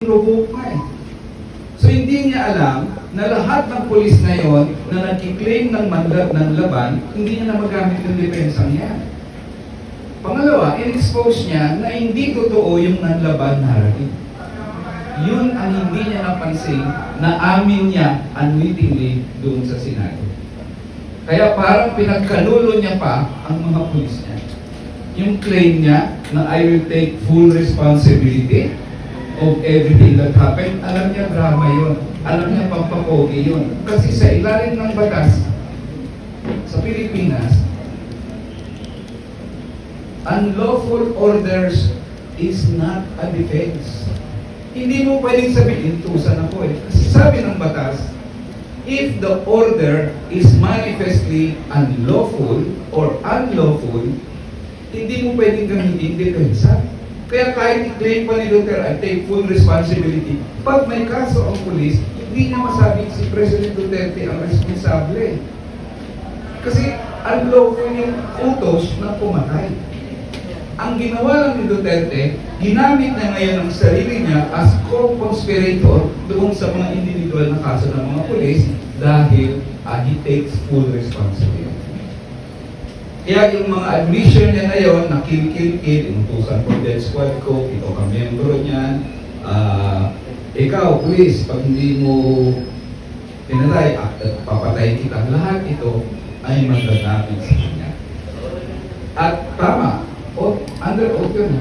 pinoprovoke nga eh. So hindi niya alam na lahat ng pulis ngayon na nagkiklaim ng laban, hindi niya na magamit yung depensa niya. Pangalawa, in-expose niya na hindi totoo yung nanlaban narrative. Yun ang hindi niya napansin na amin niya unwittingly doon sa Senado. Kaya parang pinagkanulo niya pa ang mga pulis niya. Yung claim niya na I will take full responsibility of everything that happened, alam niya drama yun. Alam niya pampapogi yun. Kasi sa ilalim ng batas sa Pilipinas, unlawful orders is not a defense. Hindi mo pwedeng sabihin, tusan ako eh. Kasi sabi ng batas, if the order is manifestly unlawful or unlawful, hindi mo pwedeng gamitin depensa. Kaya kahit i-claim pa ni Duterte, I take full responsibility. Pag may kaso ang pulis, hindi niya masabing si President Duterte ang responsable. Kasi unlawful yung utos na pumatay. Ang ginawa lang ni Duterte, ginamit na ngayon ang sarili niya as co-conspirator doon sa mga individual na kaso ng mga pulis dahil he takes full responsibility. Kaya yung mga admission niya ngayon na kill, inutusan for death squad ko, ito ka membro niyan, ikaw, please, pag hindi mo pinatay at papatayin kita, lahat ito ay magagamit sa kanya. At tama, under oath yun.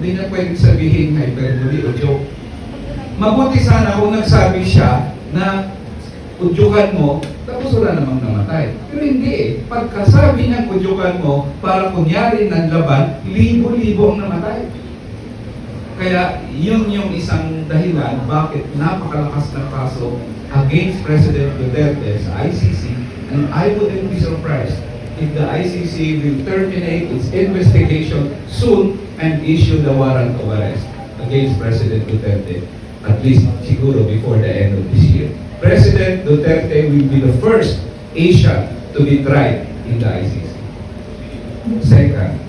Hindi na pwedeng sabihin hyperbole o joke. Mabuti sana kung nagsabi siya na udyukan mo, tapos wala namang namatay. Pero hindi eh. Pagkasabi niya udyukan mo, para kunyari ng laban, libo-libo ang namatay. Kaya yun yung isang dahilan bakit napakalakas ng kaso against President Duterte sa ICC, and I wouldn't be surprised if the ICC will terminate its investigation soon and issue the warrant of arrest against President Duterte, at least siguro before the end of this year. President Duterte will be the first Asian to be tried in the ICC. Second,